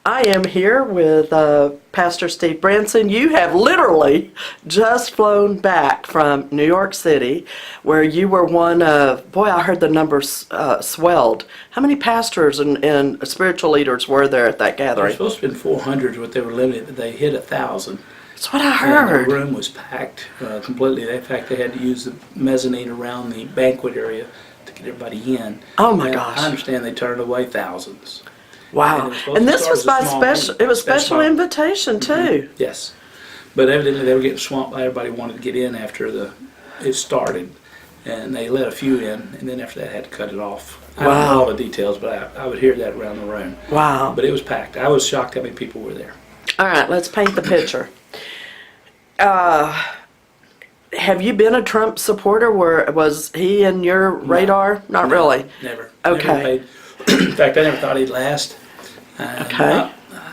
I am here with Pastor Steve Branson. You have literally just flown back from New York City, where you were one of, boy, I heard the numbers swelled. How many pastors and spiritual leaders were there at that There gathering? was supposed to be 400 is what they were limited, but they hit 1,000. That's what I And heard. the room was packed completely. In fact, they had to use the mezzanine around the banquet area to get everybody in. Oh my And gosh. I understand they turned away thousands. Wow. And And it was this supposed to was by start as a small special, meeting. it was special Special. invitation too. Yes. But evidently they were getting swamped by everybody wanted to get in after it started. And they let a few in, and then after that had to cut it off. I don't know all the details, but I would hear that around the room. Wow. But it was packed. I was shocked how many people were there. All right, let's paint the picture. Have you been a Trump supporter? Was he in your radar? Not really. Never. Okay. Never paid. In fact, I never thought he'd last. Okay.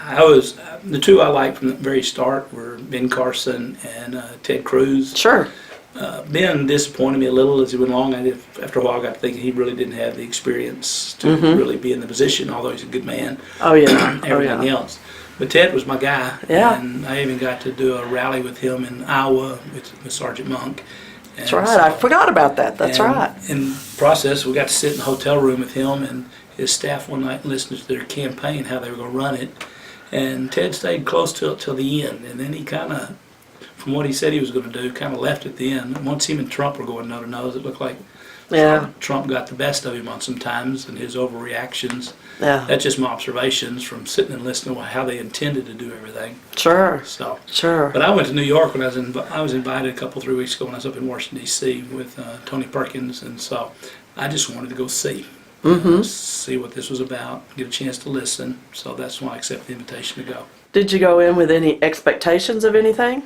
I was the two I liked from the very start were Ben Carson and Ted Cruz. Sure. Ben disappointed me a little as he went along. After a while, I got thinking he really didn't have the experience to really be in the position, although he's a good man. Oh yeah. Everything else. But Ted was my guy. Yeah. And I even got to do a rally with him in Iowa with Sergeant Monk. That's right. I forgot about that. That's and right. In the process, we got to sit in the hotel room with him and his staff one night and listen to their campaign, how they were going to run it. And Ted stayed close till the end. And then he kind of, from what he said he was going to do, kind of left at the end. Once him and Trump were going nose to nose, it looked like Trump got the best of him on some times and his overreactions. Yeah. That's just my observations from sitting and listening to how they intended to do everything. Sure. So. Sure. But I went to New York when I was invited a 3 weeks ago when I was up in Washington D.C. with Tony Perkins, and so I just wanted to go see what this was about, get a chance to listen. So that's why I accepted the invitation to go. Did you go in with any expectations of anything?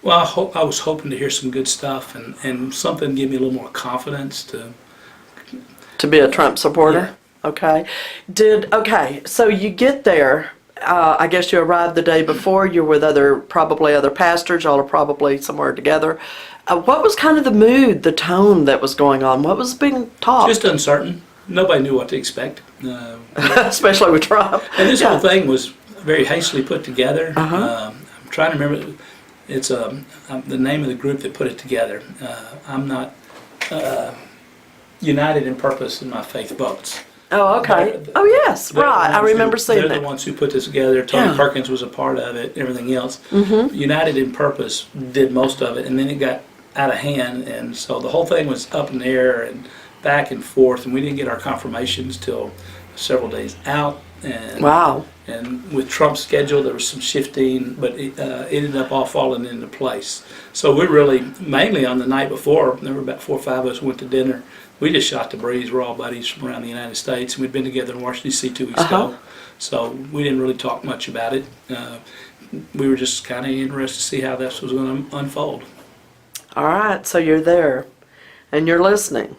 Well, I was hoping to hear some good stuff and something to give me a little more confidence To be a Trump supporter? Okay. So you get there. I guess you arrived the day before. You're with probably other pastors. Y'all are probably somewhere together. What was kind of the mood, the tone that was going on? What was being talked? Just uncertain. Nobody knew what to expect. Especially with Trump. And this whole thing was very hastily put together. I'm trying to remember. It's the name of the group that put it together. I'm not united in purpose in my faith votes. Oh, okay. Oh, yes, right. I remember seeing that. They're the ones who put this together. Tony Perkins was a part of it, everything else. United in Purpose did most of it, and then it got out of hand, and so the whole thing was up in the air and back and forth, and we didn't get our confirmations till several days out. And, wow. And with Trump's schedule, there was some shifting, but it ended up all falling into place. So we're really, mainly on the night before, there were about 4 or 5 of us who went to dinner. We just shot the breeze. We're all buddies from around the United States, and we'd been together in Washington, D.C. 2 weeks ago. So we didn't really talk much about it. We were just kind of interested to see how this was going to unfold. All right, so you're there, and you're listening.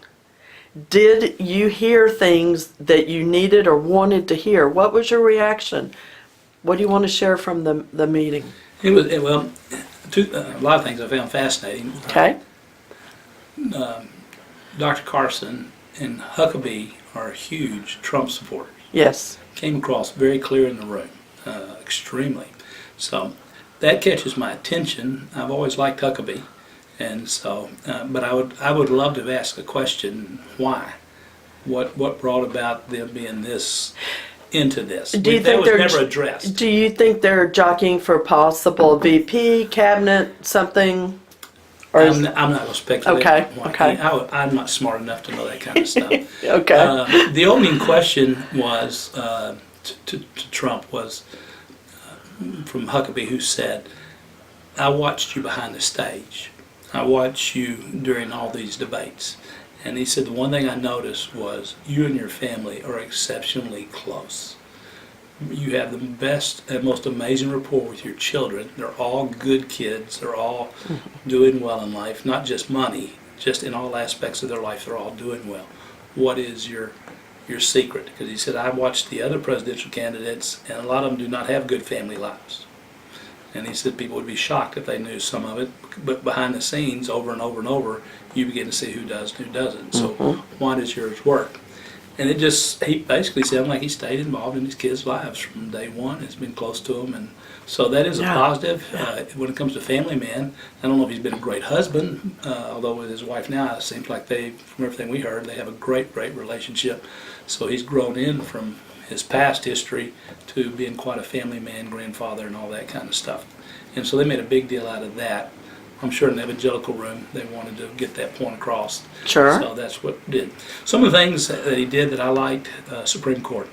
Did you hear things that you needed or wanted to hear? What was your reaction? What do you want to share from the meeting? A lot of things I found fascinating. Okay. Dr. Carson and Huckabee are huge Trump supporters. Yes. Came across very clear in the room, extremely. So that catches my attention. I've always liked Huckabee, and so, but I would love to ask a question: why? What brought about them being this into this? Do you that think was they're never addressed? Do you think they're jockeying for possible VP, cabinet, something? Or I'm not going to speculate. Okay. I'm not smart enough to know that kind of stuff. Okay. The opening question was to Trump was from Huckabee, who said, "I watched you behind the stage. I watched you during all these debates." And he said, the one thing I noticed was you and your family are exceptionally close. You have the best and most amazing rapport with your children. They're all good kids. They're all doing well in life, not just money, just in all aspects of their life, they're all doing well. What is your secret? Because he said, I watched the other presidential candidates, and a lot of them do not have good family lives. And he said people would be shocked if they knew some of it, but behind the scenes, over and over and over, you begin to see who does and who doesn't. So why does yours work? And it just, he basically sounded like he stayed involved in his kids' lives from day one. It's been close to them, and so that is a Yeah. positive. When it comes to family man, I don't know if he's been a great husband, although with his wife now, it seems like from everything we heard, they have a great, great relationship. So he's grown in from his past history to being quite a family man, grandfather, and all that kind of stuff. And so they made a big deal out of that. I'm sure in the evangelical room, they wanted to get that point across. Sure. So that's what it did. Some of the things that he did that I liked, Supreme Court.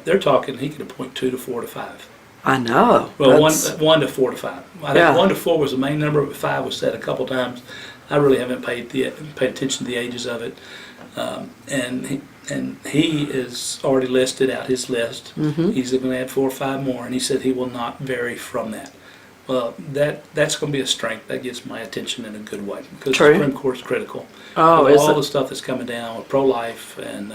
They're talking, he could appoint 2 to 4 to 5. I know. Well, That's- 1 to 4 to 5. I Yeah. think 1 to 4 was the main number, but 5 was said a couple times. I really haven't paid attention to the ages of it. And he is already listed out his list. Mm-hmm. He's going to add 4 or 5 more, and he said he will not vary from that. Well, that's going to be a strength. That gets my attention in a good way because True. the Supreme Court's critical. Oh, With is all it? the stuff that's coming down with pro-life and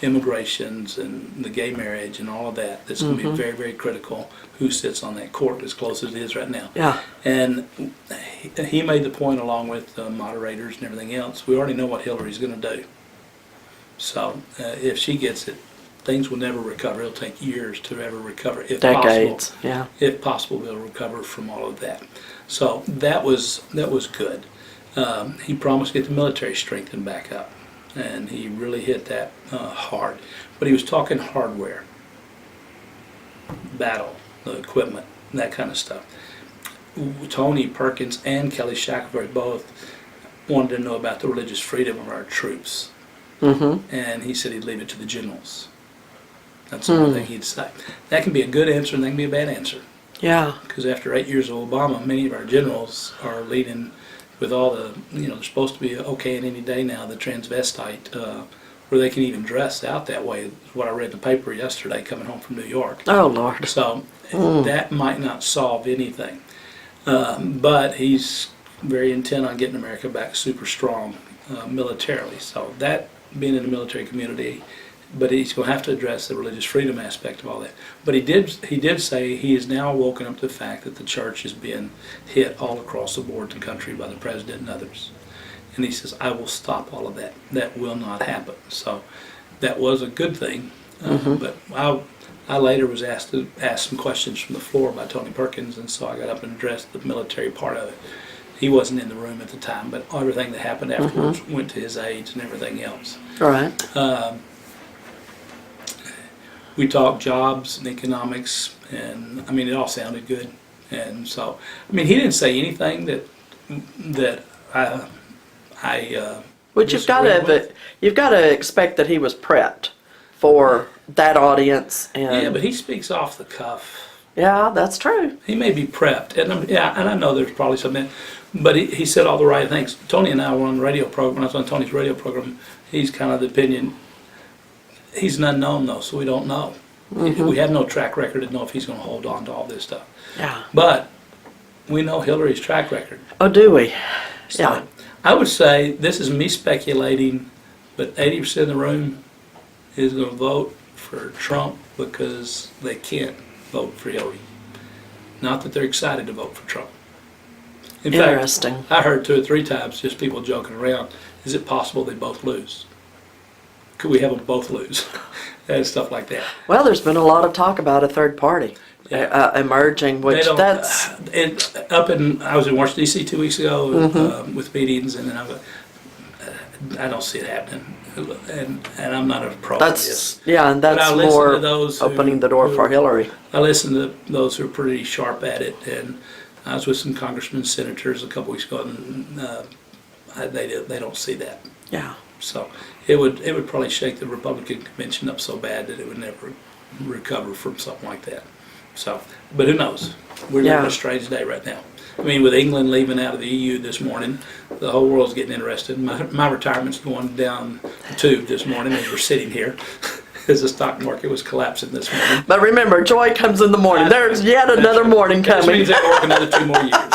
immigrations and the gay marriage and all of that, that's going to be very, very critical who sits on that court as close as it is right now. Yeah. And he made the point along with the moderators and everything else. We already know what Hillary's going to do. So if she gets it, things will never recover. It'll take years to ever recover, if Decades. possible. Yeah. If possible, they'll recover from all of that. So that was good. He promised to get the military strengthened back up, and he really hit that hard. But he was talking hardware, battle, the equipment, that kind of stuff. Tony Perkins and Kelly Shackelford both wanted to know about the religious freedom of our troops. Mm-hmm. And he said he'd leave it to the generals. That's the only thing he'd say. That can be a good answer and that can be a bad answer. Yeah. Because after 8 years of Obama, many of our generals are leading with all the, they're supposed to be okay in any day now, the transvestite, where they can even dress out that way, is what I read in the paper yesterday coming home from New York. Oh, Lord. So that might not solve anything. But he's very intent on getting America back super strong militarily. So that, being in the military community, but he's going to have to address the religious freedom aspect of all that. But he did say he is now woken up to the fact that the church is being hit all across the board in the country by the president and others. And he says, I will stop all of that. That will not happen. So that was a good thing. But I later was asked to ask some questions from the floor by Tony Perkins, and so I got up and addressed the military part of it. He wasn't in the room at the time, but everything that happened afterwards went to his aides and everything else. All right. We talked jobs and economics, and I mean, it all sounded good. And so, I mean, he didn't say anything that I But you've got to expect that he was prepped for that audience. And yeah, but he speaks off the cuff. yeah, that's true. He may be prepped, and I know there's probably something, but he said all the right things. Tony and I were on the radio program. I was on Tony's radio program. He's kind of the opinion. He's an unknown though, so we don't know. We have no track record to know if he's going to hold on to all this stuff. Yeah. But we know Hillary's track record. Oh, do we? So Yeah. I would say, this is me speculating, but 80% of the room is going to vote for Trump because they can't vote for Hillary. Not that they're excited to vote for Trump. In Interesting. fact, I heard 2 or 3 times just people joking around, is it possible they both lose? Could we have them both lose? And stuff like that. Well, there's been a lot of talk about a third party emerging, which that's... I was in Washington, D.C. 2 weeks ago with meetings, and then I don't see it happening. And I'm not a pro of this. Yeah, and But that's I listen more to those who- opening the door for Hillary. I listen to those who are pretty sharp at it, and I was with some congressmen, senators a couple weeks ago, and they don't see that. Yeah. So it would probably shake the Republican convention up so bad that it would never recover from something like that. So, but who knows? We're living a strange day right now. I mean, with England leaving out of the EU this morning, the whole world's getting interested. My retirement's going down the tube this morning as we're sitting here, as the stock market was collapsing this morning. But remember, joy comes in the morning. There's yet another morning Which coming. means they work another 2 more years.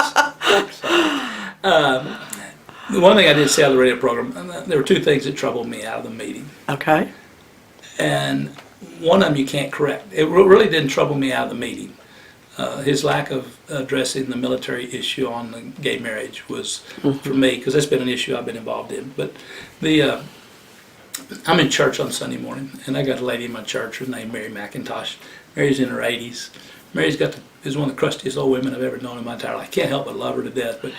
So, the one thing I did say on the radio program, there were 2 things that troubled me out of the meeting. Okay. And one of them you can't correct. It really didn't trouble me out of the meeting. His lack of addressing the military issue on the gay marriage was, for me, because that's been an issue I've been involved in. But I'm in church on Sunday morning, and I got a lady in my church. Her name Mary McIntosh. Mary's in her 80s. Mary's is one of the crustiest old women I've ever known in my entire life. I can't help but love her to death. But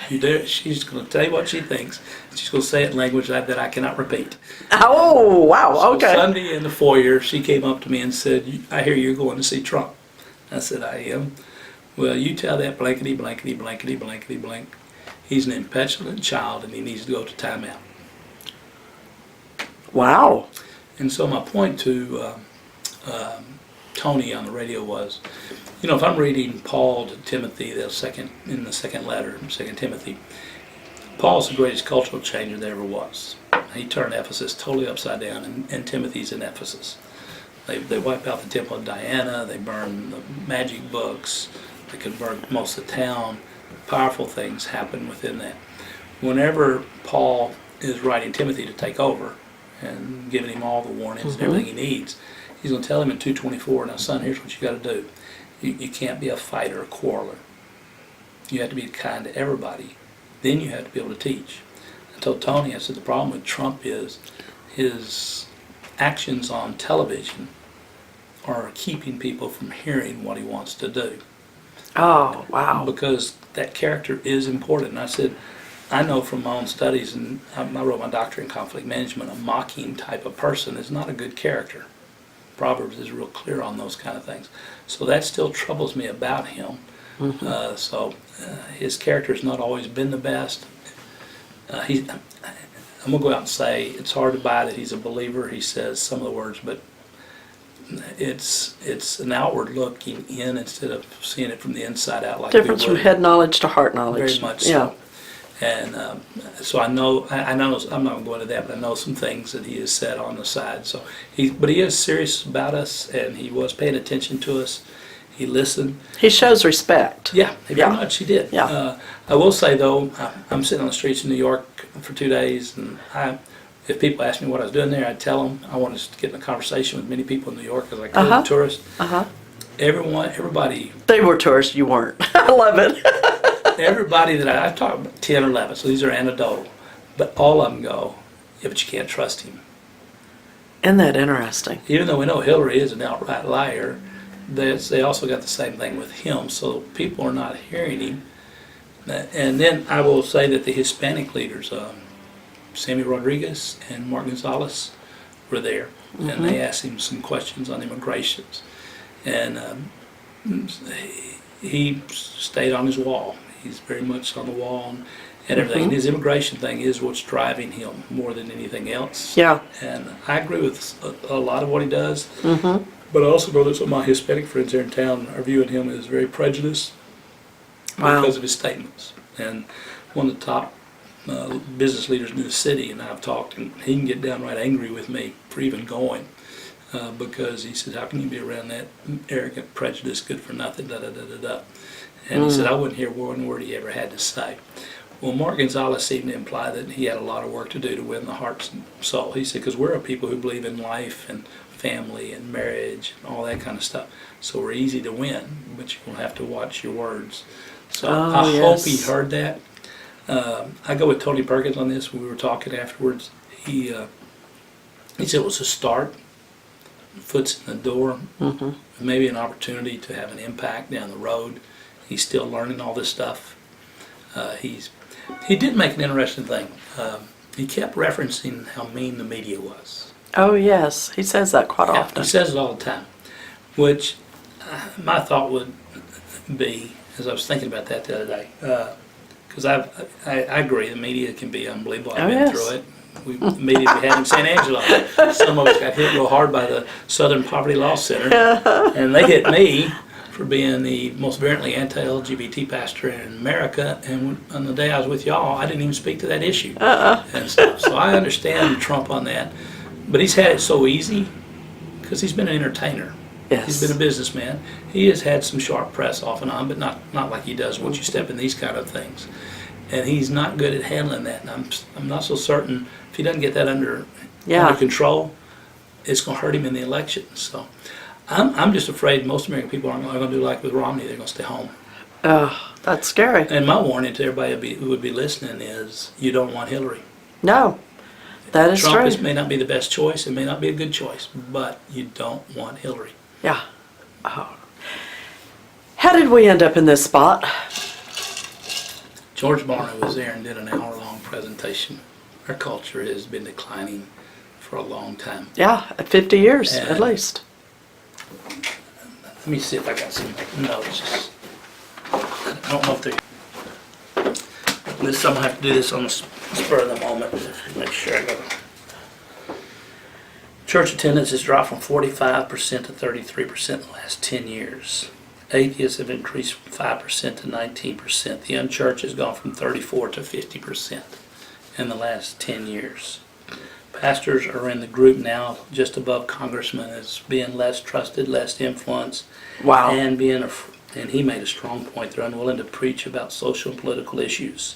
she's going to tell you what she thinks. She's going to say it in language that I cannot repeat. Oh, wow, So okay. Sunday in the foyer, she came up to me and said, "I hear you're going to see Trump." I said, "I am." "Well, you tell that blankety, blankety, blankety, blankety, blank. He's an petulant child and he needs to go to timeout." Wow. And so my point to Tony on the radio was, if I'm reading Paul to Timothy, in the second letter, 2 Timothy, Paul's the greatest cultural changer there ever was. He turned Ephesus totally upside down, and Timothy's in Ephesus. They wipe out the temple of Diana, they burn the magic books, they convert most of the town. Powerful things happen within that. Whenever Paul is writing Timothy to take over and giving him all the warnings and everything he needs, he's going to tell him in 2:24, "Now son, here's what you got to do. You can't be a fighter, a quarreler. You have to be kind to everybody. Then you have to be able to teach." I told Tony, I said, the problem with Trump is his actions on television are keeping people from hearing what he wants to do. Oh, wow. Because that character is important. And I said, I know from my own studies, and I wrote my doctorate in conflict management, a mocking type of person is not a good character. Proverbs is real clear on those kind of things. So that still troubles me about him. His character has not always been the best. I'm going to go out and say it's hard to buy that he's a believer. He says some of the words, but it's an outward looking in instead of seeing it from the inside out. Like Difference from head knowledge to heart knowledge. Very much Yeah. so. And so I know, I'm not going to go into that, but I know some things that he has said on the side. So but he is serious about us, and he was paying attention to us. He listened. He shows respect. Yeah, very much he did. Yeah. I will say though, I'm sitting on the streets in New York for 2 days, and if people ask me what I was doing there, I'd tell them I wanted to get in a conversation with many people in New York as I could, tourists. Everybody. They were tourists, you weren't. I love it. Everybody that I've talked about, 10 or 11, so these are anecdotal, but all of them go, "Yeah, but you can't trust him." Isn't that interesting? Even though we know Hillary is an outright liar, they also got the same thing with him, so people are not hearing him. And then I will say that the Hispanic leaders, Sammy Rodriguez and Mark Gonzalez, were there, and they asked him some questions on immigrations. And he stayed on his wall. He's very much on the wall and everything. And his immigration thing is what's driving him more than anything else. Yeah. And I agree with a lot of what he does. But I also know that some of my Hispanic friends here in town are viewing him as very prejudiced because of his statements. And one of the top business leaders in the city, and I've talked, and he can get downright angry with me for even going. Because he said, "How can you be around that arrogant, prejudice, good for nothing, da da da da da?" And he said, "I wouldn't hear one word he ever had to say." Well, Mark Gonzalez seemed to imply that he had a lot of work to do to win the hearts and soul. He said, "Because we're a people who believe in life and family and marriage and all that kind of stuff. So we're easy to win, but you'll have to watch your words." So I hope he heard that. I go with Tony Perkins on this. When we were talking afterwards, he said it was a start. Foot's in the door, maybe an opportunity to have an impact down the road. He's still learning all this stuff. He did make an interesting thing. He kept referencing how mean the media was. Oh, yes. He says that quite often. He says it all the time, which my thought would be, as I was thinking about that the other day, because I agree, the media can be unbelievable. I've been through it. The media we had in San Angelo. Some of us got hit real hard by the Southern Poverty Law Center, and they hit me for being the most virulently anti-LGBT pastor in America. And on the day I was with y'all, I didn't even speak to that issue and stuff. So I understand Trump on that, but he's had it so easy because he's been an entertainer. Yes. He's been a businessman. He has had some sharp press off and on, but not like he does once you step in these kind of things. And he's not good at handling that. And I'm not so certain if he doesn't get that under control, it's going to hurt him in the election. So I'm just afraid most American people aren't going to do like with Romney. They're going to stay home. Oh, that's scary. And my warning to everybody who would be listening is you don't want Hillary. No. That is Trump true. may not be the best choice, it may not be a good choice, but you don't want Hillary. Yeah. Oh. How did we end up in this spot? George Barna was there and did an hour-long presentation. Our culture has been declining for a long time. Yeah, 50 years at And- least. Let me see if I got some notes. I don't know if they. I'm gonna have to do this on the spur of the moment. Make sure I got. Church attendance has dropped from 45% to 33% in the last 10 years. Atheists have increased from 5% to 19%. The unchurched has gone from 34 to 50% in the last 10 years. Pastors are in the group now just above congressmen as being less trusted, less influenced, Wow. and and he made a strong point. They're unwilling to preach about social and political issues,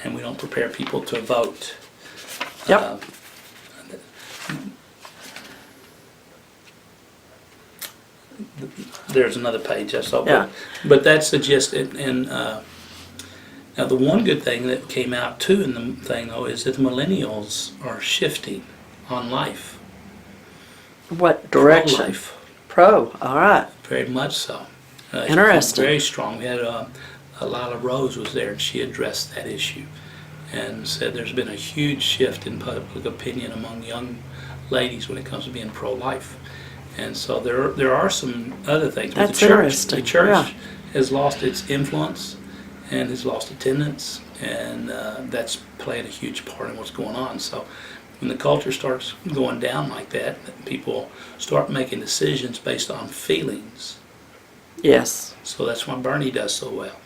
and we don't prepare people to vote. Yep. There's another page I saw, Yeah. but that's the gist. And now the one good thing that came out too in the thing though is that the millennials are shifting on life. What direction? Pro-life. Pro. All right. Very much so. Interesting. Very strong. We had Lila Rose was there, and she addressed that issue and said there's been a huge shift in public opinion among young ladies when it comes to being pro-life. And so there are some other things. But That's interesting. The church Yeah. has lost its influence and has lost attendance, and that's playing a huge part in what's going on. So when the culture starts going down like that, people start making decisions based on feelings. Yes. So that's why Bernie does so well.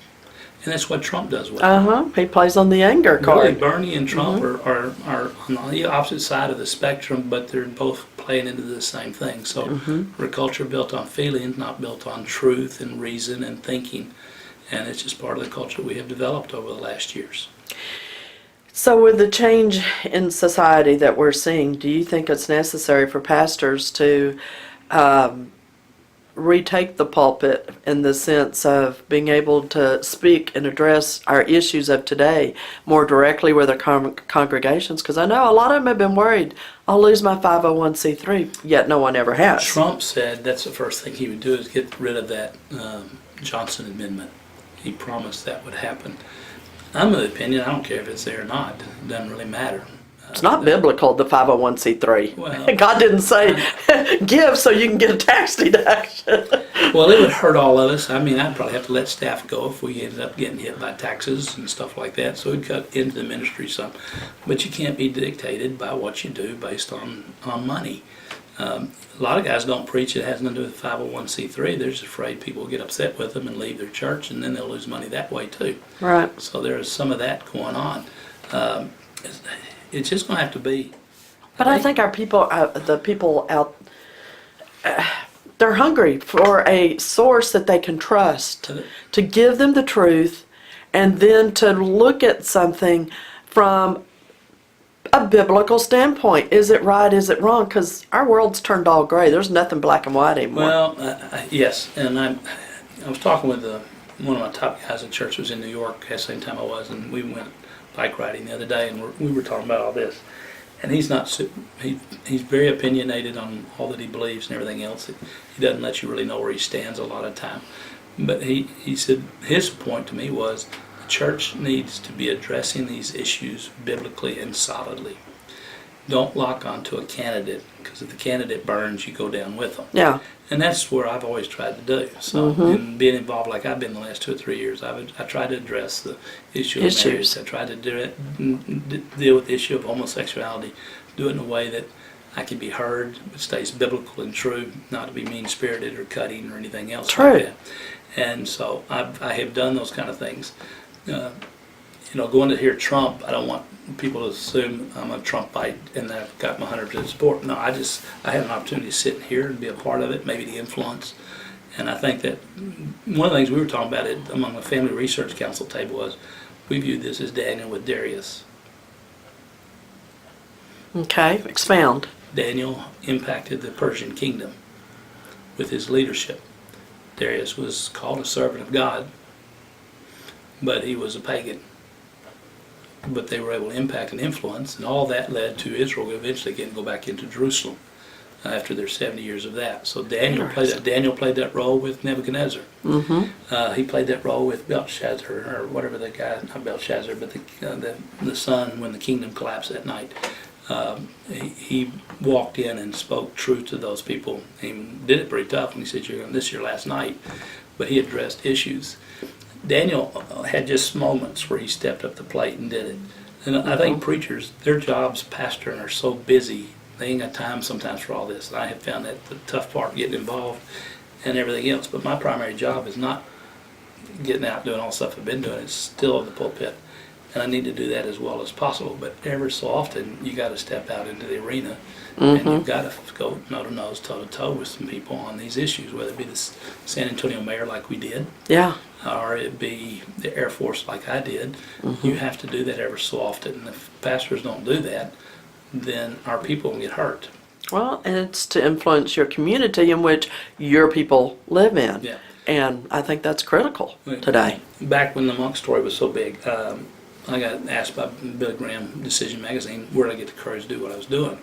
And that's what Trump does well. Uh-huh. He plays on the anger Really, card. Bernie and Trump are on the opposite side of the spectrum, but they're both playing into the same thing. So we're a culture built on feelings, not built on truth and reason and thinking. And it's just part of the culture we have developed over the last years. So with the change in society that we're seeing, do you think it's necessary for pastors to retake the pulpit in the sense of being able to speak and address our issues of today more directly with their congregations? Because I know a lot of them have been worried, I'll lose my 501c3, yet no one ever has. Trump said that's the first thing he would do is get rid of that Johnson Amendment. He promised that would happen. I'm of the opinion, I don't care if it's there or not, it doesn't really matter. It's not biblical, the 501c3. Well, God didn't say, give so you can get a tax deduction. Well, it would hurt all of us. I mean, I'd probably have to let staff go if we ended up getting hit by taxes and stuff like that. So we'd cut into the ministry some. But you can't be dictated by what you do based on money. A lot of guys don't preach it has nothing to do with 501c3. They're just afraid people will get upset with them and leave their church, and then they'll lose money that way too. Right. So there's some of that going on. It's just going to have to be. But I think our people, the people out, they're hungry for a source that they can trust to give them the truth, and then to look at something from a biblical standpoint. Is it right? Is it wrong? Because our world's turned all gray. There's nothing black and white anymore. Well, yes, and I was talking with one of my top guys in church was in New York at the same time I was, and we went bike riding the other day, and we were talking about all this. And he's not he's very opinionated on all that he believes and everything else. He doesn't let you really know where he stands a lot of the time. But he said his point to me was the church needs to be addressing these issues biblically and solidly. Don't lock onto a candidate, because if the candidate burns, you go down with them. Yeah. And that's where I've always tried to do. So, in being involved like I've been the last 2 or 3 years, I tried to address the issue of marriage. I tried to deal with the issue of homosexuality, do it in a way that I can be heard, but stays biblical and true, not to be mean-spirited or cutting or anything else True. like that. And so I have done those kind of things. Going to hear Trump, I don't want people to assume I'm a Trumpite and that I've got my 100% support. No, I had an opportunity to sit here and be a part of it, maybe the influence. And I think that one of the things we were talking about among the Family Research Council table was we viewed this as Daniel with Darius. Okay, expound. Daniel impacted the Persian kingdom with his leadership. Darius was called a servant of God, but he was a pagan. but they were able to impact and influence, and all that led to Israel eventually getting to go back into Jerusalem after their 70 years of that. So Daniel played that role with Nebuchadnezzar. He played that role with Belshazzar, or whatever the guy, not Belshazzar, but the son when the kingdom collapsed that night. He walked in and spoke truth to those people. He did it pretty tough, and he said, "This is your last night," but he addressed issues. Daniel had just moments where he stepped up the plate and did it. And I think preachers, their jobs, pastoring, are so busy, they ain't got time sometimes for all this. And I have found that the tough part, getting involved and everything else. But my primary job is not getting out doing all the stuff I've been doing. It's still in the pulpit. And I need to do that as well as possible. But ever so often, you got to step out into the arena, and you've got to go nose to nose, toe to toe with some people on these issues, whether it be the San Antonio mayor like we did, or it be the Air Force like I did. You have to do that ever so often. And if pastors don't do that, then our people will get hurt. Well, and it's to influence your community in which your people live in. Yeah. And I think that's critical today. Back when the monk story was so big, I got asked by Billy Graham, Decision Magazine, where did I get the courage to do what I was doing?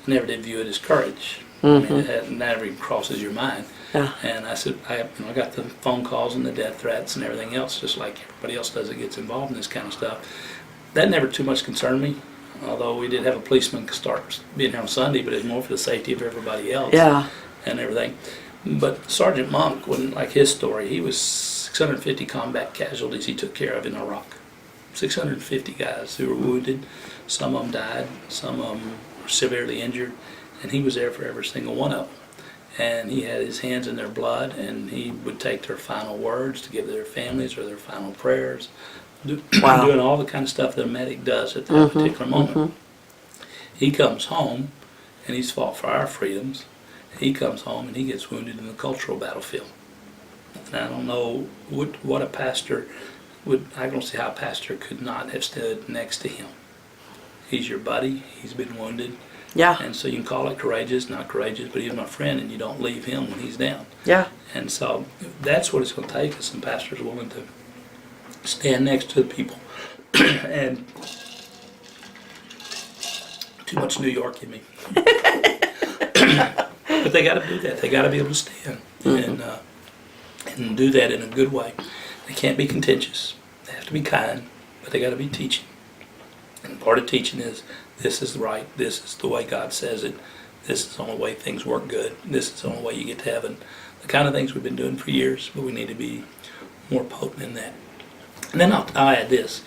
I never did view it as courage. I mean, it never even crosses your mind. Yeah. And I said, I got the phone calls and the death threats and everything else, just like everybody else does that gets involved in this kind of stuff. That never too much concerned me, although we did have a policeman start being here on Sunday, but it's more for the safety of everybody else and everything. But Sergeant Monk, when like his story, he was 650 combat casualties he took care of in Iraq. 650 guys who were wounded. Some of them died, some of them were severely injured, and he was there for every single one of them. And he had his hands in their blood, and he would take their final words to give their families or their final prayers, doing all the kind of stuff that a medic does at that particular moment. He comes home, and he's fought for our freedoms. He comes home, and he gets wounded in the cultural battlefield. And I don't know what a pastor I don't see how a pastor could not have stood next to him. He's your buddy. He's been wounded. Yeah. And so you can call it courageous, not courageous, but he's my friend, and you don't leave him when he's down. Yeah. And so that's what it's going to take, is some pastors willing to stand next to the people. And too much New York in me. But they got to do that. They got to be able to stand and do that in a good way. They can't be contentious. They have to be kind, but they got to be teaching. And part of teaching is, this is right, this is the way God says it, this is the only way things work good, this is the only way you get to heaven. The kind of things we've been doing for years, but we need to be more potent in that. And then I'll add this.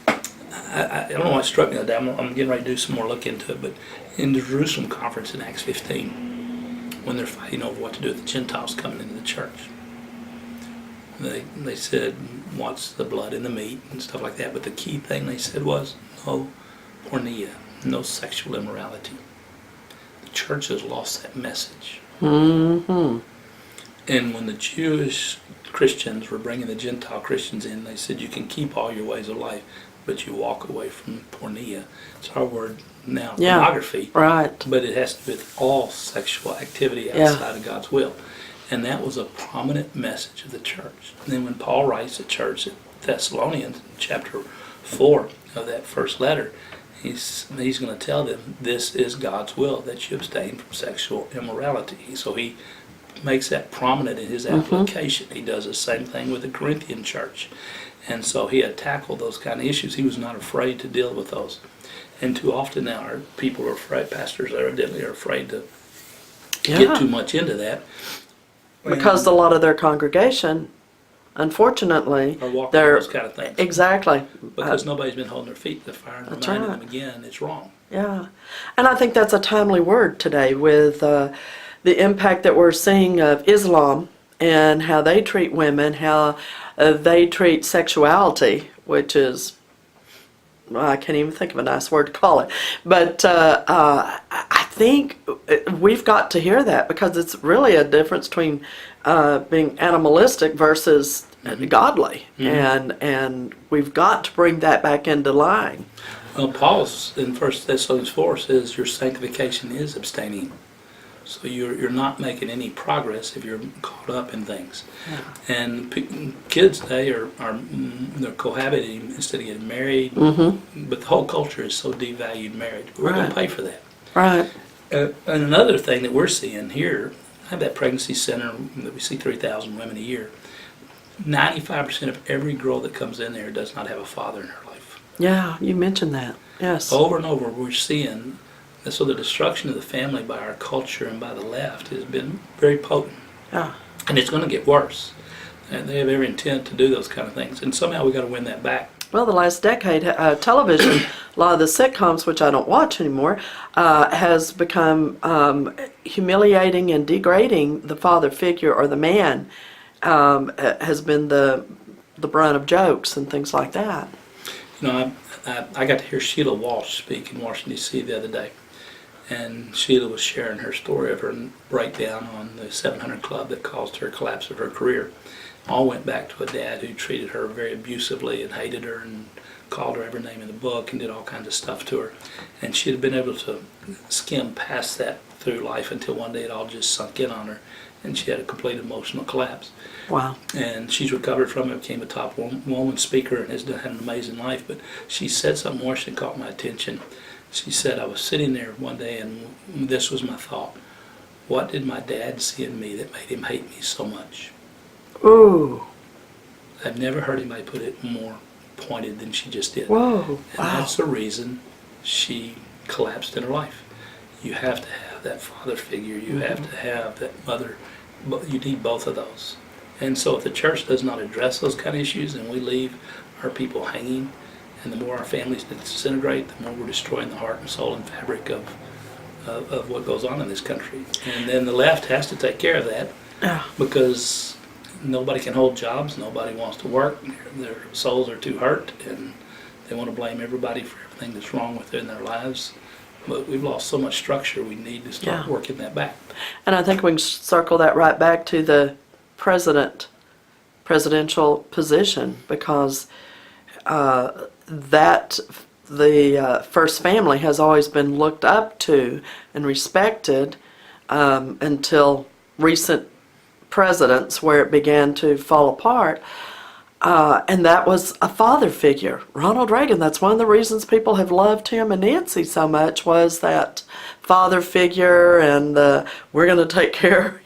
I don't know why it struck me the other day. I'm getting ready to do some more look into it, but in the Jerusalem conference in Acts 15, when they're fighting over what to do with the Gentiles coming into the church, they said, what's the blood in the meat and stuff like that. But the key thing they said was, no porneia, no sexual immorality. The church has lost that message. And when the Jewish Christians were bringing the Gentile Christians in, they said, you can keep all your ways of life, but you walk away from porneia. It's our word now, pornography. Right. But it has to do with all sexual activity outside of God's will. And that was a prominent message of the church. And then when Paul writes the church at Thessalonians, chapter 4 of that first letter, he's going to tell them, this is God's will, that you abstain from sexual immorality. So he makes that prominent in his application. He does the same thing with the Corinthian church. And so he had tackled those kind of issues. He was not afraid to deal with those. And too often now our people are afraid, pastors evidently are afraid to get too much into that. Because a lot of their congregation, unfortunately, Or walking they're those kind of things. exactly. Because nobody's been holding their feet to the fire and That's reminding right. them again it's wrong. Yeah, and I think that's a timely word today with the impact that we're seeing of Islam and how they treat women, how they treat sexuality, which is, well, I can't even think of a nice word to call it. But I think we've got to hear that, because it's really a difference between being animalistic versus godly, and we've got to bring that back into line. Well, Paul's in 1 Thessalonians 4 says your sanctification is abstaining. So you're not making any progress if you're caught up in things. Yeah. And kids today are they're cohabiting instead of getting married. But the whole culture is so devalued marriage. We're going to pay for that. Right. And another thing that we're seeing here, I have that pregnancy center that we see 3,000 women a year. 95% of every girl that comes in there does not have a father in her life. Yeah, you mentioned that. Yes. Over and over, we're seeing. So the destruction of the family by our culture and by the left has been very potent. Yeah. And it's going to get worse. And they have every intent to do those kind of things. And somehow we got to win that back. Well, the last decade, television, a lot of the sitcoms, which I don't watch anymore, has become humiliating and degrading the father figure, or the man has been the brunt of jokes and things like that. You know, I got to hear Sheila Walsh speak in Washington, D.C. the other day. And Sheila was sharing her story of her breakdown on the 700 Club that caused her collapse of her career. All went back to a dad who treated her very abusively and hated her and called her every name in the book and did all kinds of stuff to her. And she had been able to skim past that through life until one day it all just sunk in on her and she had a complete emotional collapse. Wow. And she's recovered from it, became a top woman speaker, and has had an amazing life. But she said something, Washington, caught my attention. She said, I was sitting there one day and this was my thought. What did my dad see in me that made him hate me so much? Ooh. I've never heard anybody put it more pointed than she just did. Whoa. And that's the reason she collapsed in her life. You have to have that father figure. You have to have that mother. You need both of those. And so if the church does not address those kind of issues and we leave our people hanging, and the more our families disintegrate, the more we're destroying the heart and soul and fabric of what goes on in this country. And then the left has to take care of that because nobody can hold jobs, nobody wants to work, their souls are too hurt, and they want to blame everybody for everything that's wrong within their lives. But we've lost so much structure, we need to start working that back. And I think we can circle that right back to the presidential position, because that the first family has always been looked up to and respected until recent presidents, where it began to fall apart. And that was a father figure. Ronald Reagan, that's one of the reasons people have loved him and Nancy so much, was that father figure, and we're going to take care,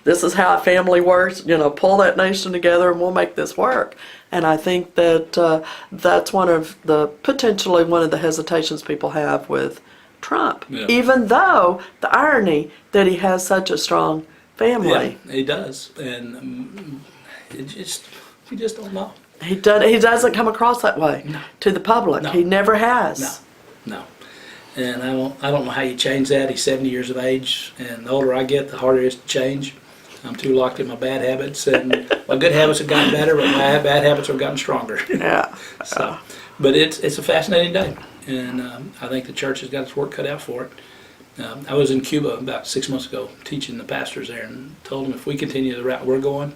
this is how a family works, pull that nation together and we'll make this work. And I think that that's potentially one of the hesitations people have with Trump, even though the irony that he has such a strong family. Yeah, he does. And we just don't know. He doesn't come across that way to the public. No. He never has. No. And I don't know how you change that. He's 70 years of age, and the older I get, the harder it is to change. I'm too locked in my bad habits, and my good habits have gotten better, but my bad habits have gotten stronger. Yeah. So, but it's a fascinating day, and I think the church has got its work cut out for it. I was in Cuba about 6 months ago teaching the pastors there, and told them if we continue the route we're going,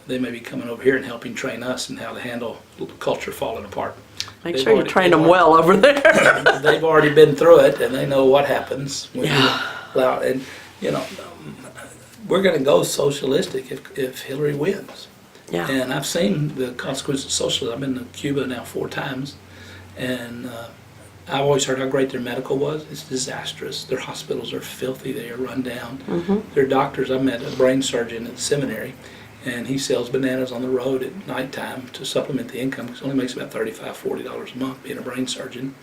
they may be coming over here and helping train us in how to handle culture falling apart. Make sure you train them well over there. They've already been through it, and they know what happens when you allow. And we're going to go socialistic if Hillary wins. Yeah. And I've seen the consequences of socialism. I've been to Cuba now 4 times, and I've always heard how great their medical was. It's disastrous. Their hospitals are filthy. They are run down. Their doctors. I met a brain surgeon at the seminary, and he sells bananas on the road at nighttime to supplement the income, because he only makes about $35, $40 a month being a brain surgeon.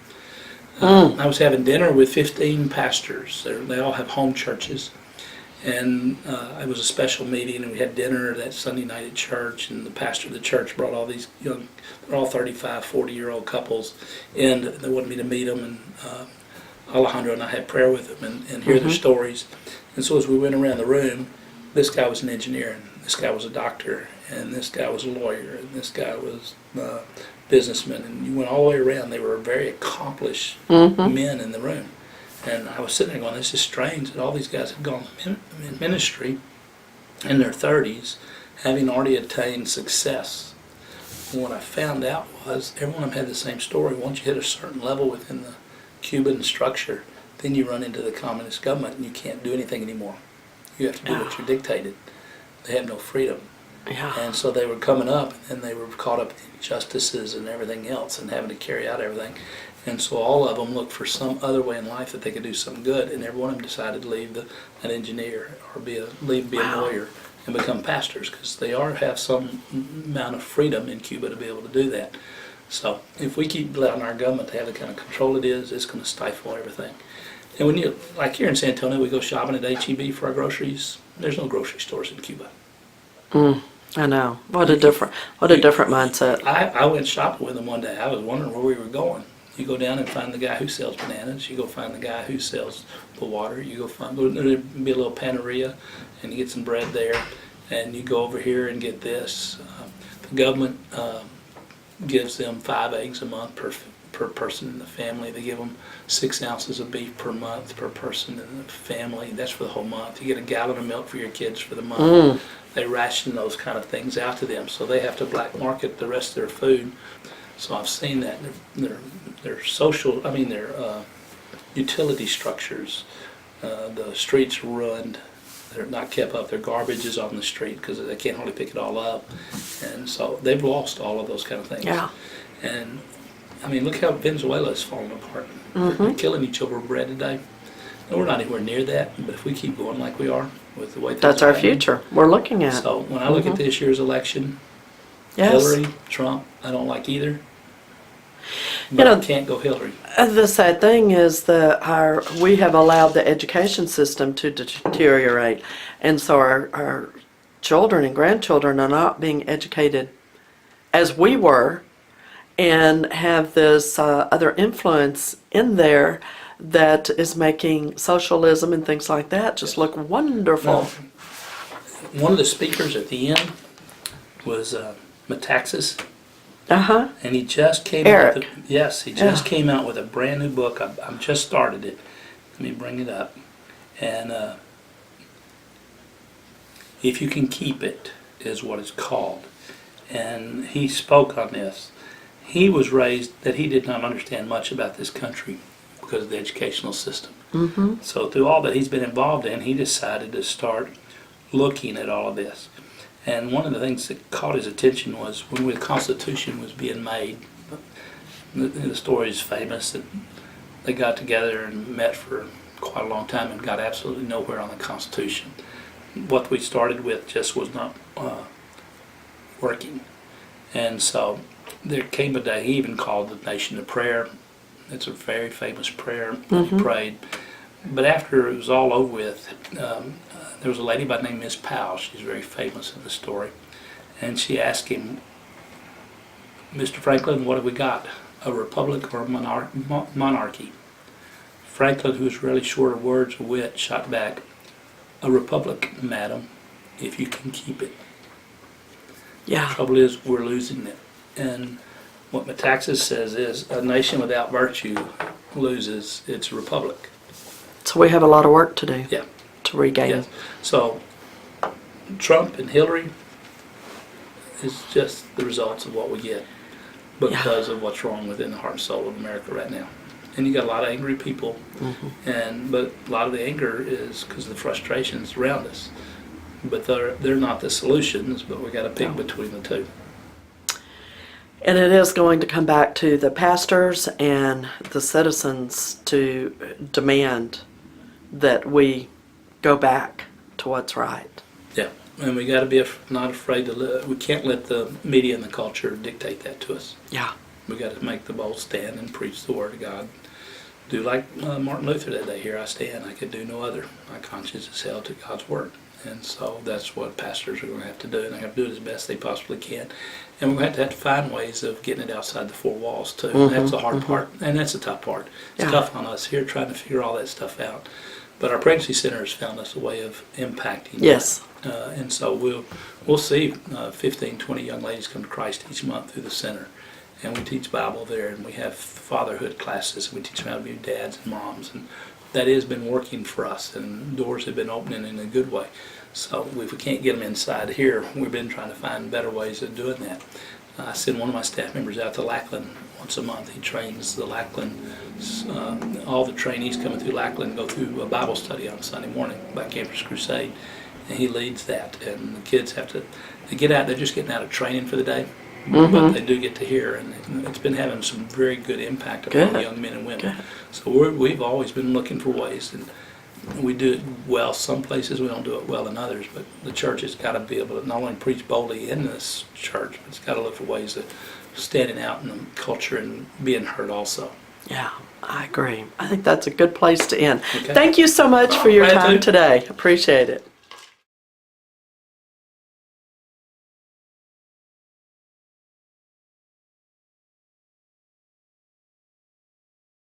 I was having dinner with 15 pastors. They all have home churches. And it was a special meeting, and we had dinner that Sunday night at church, and the pastor of the church brought all these young, they're all 35, 40-year-old couples in. They wanted me to meet them, and Alejandro and I had prayer with them and hear their stories. And so as we went around the room, this guy was an engineer, and this guy was a doctor, and this guy was a lawyer, and this guy was a businessman, and you went all the way around. They were very accomplished men in the room. And I was sitting there going, this is strange that all these guys have gone in ministry in their 30s, having already attained success. And what I found out was every one of them had the same story. Once you hit a certain level within the Cuban structure, then you run into the communist government and you can't do anything anymore. You have to do what you're dictated. They have no freedom. Yeah. And so they were coming up, and they were caught up in injustices and everything else and having to carry out everything. And so all of them looked for some other way in life that they could do something good, and every one of them decided to leave an engineer or be a lawyer and become pastors, because they have some amount of freedom in Cuba to be able to do that. So if we keep allowing our government to have the kind of control it is, it's going to stifle everything. And when you, like here in San Antonio, we go shopping at H-E-B for our groceries. There's no grocery stores in Cuba. I know. What a different mindset. I went shopping with them one day. I was wondering where we were going. You go down and find the guy who sells bananas. You go find the guy who sells the water. You there'd be a little panaderia, and you get some bread there. And you go over here and get this. The government gives them 5 eggs a month per person in the family. They give them 6 ounces of beef per month per person in the family. That's for the whole month. You get a gallon of milk for your kids for the month. They ration those kind of things out to them, so they have to black market the rest of their food. So I've seen that. Their social, their utility structures, the streets are ruined. They're not kept up. Their garbage is on the street because they can't hardly pick it all up. And so they've lost all of those kind of things. Yeah. And look how Venezuela is falling apart. They're killing each other over bread today. And we're not anywhere near that, but if we keep going like we are with the way things That's are our happening, future. We're looking at. So when I look at this year's election, Yes. Hillary, Trump, I don't like either. But I can't go Hillary. The sad thing is that we have allowed the education system to deteriorate, and so our children and grandchildren are not being educated as we were, and have this other influence in there that is making socialism and things like that just look wonderful. One of the speakers at the end was Metaxas. And he just came Eric. out with came out with a brand new book. I've just started it. Let me bring it up. And If You Can Keep It is what it's called. And he spoke on this. He was raised that he did not understand much about this country because of the educational system. So through all that he's been involved in, he decided to start looking at all of this. And one of the things that caught his attention was when the Constitution was being made. The story is famous that they got together and met for quite a long time and got absolutely nowhere on the Constitution. What we started with just was not working. And so there came a day, he even called the nation to prayer. It's a very famous prayer that he prayed. But after it was all over with, there was a lady by the name of Miss Powell. She's very famous in the story. And she asked him, Mr. Franklin, what have we got? A republic or a monarchy? Franklin, who was really short of words of wit, shot back, a republic, madam, if you can keep it. Yeah. The trouble is, we're losing it. And what Metaxas says is, a nation without virtue loses its republic. So we have a lot of work to do. Yeah. To regain. Yes. So Trump and Hillary is just the results of what we get because of what's wrong within the heart and soul of America right now. And you got a lot of angry people, but a lot of the anger is because of the frustrations around us. But they're not the solutions, but we got to pick between the two. And it is going to come back to the pastors and the citizens to demand that we go back to what's right. Yeah, and we got to be not afraid to we can't let the media and the culture dictate that to us. Yeah. We got to make the bold stand and preach the word of God. Do like Martin Luther that day, here I stand, I can do no other. My conscience is held to God's word. And so that's what pastors are going to have to do, and they have to do it as best they possibly can. And we're going to have to find ways of getting it outside the four walls too. That's the hard part, and that's the tough part. It's tough on us here trying to figure all that stuff out. But our pregnancy center has found us a way of impacting Yes. that. And so we'll see 15, 20 young ladies come to Christ each month through the center. And we teach Bible there, and we have fatherhood classes, and we teach them how to be dads and moms. And that has been working for us, and doors have been opening in a good way. So if we can't get them inside here, we've been trying to find better ways of doing that. I send one of my staff members out to Lackland once a month. He trains the Lackland, all the trainees coming through Lackland go through a Bible study on Sunday morning by Campus Crusade, and he leads that. And the kids have to, they get out, they're just getting out of training for the day, but they do get to hear, and it's been having some very good impact upon Good. young men and women. Good. So we've always been looking for ways, and we do it well. Some places we don't do it well in others, but the church has got to be able to not only preach boldly in this church, but it's got to look for ways of standing out in the culture and being heard also. Yeah, I agree. I think that's a good place to end. Okay. Thank you so much for your Glad time to. today. Appreciate it.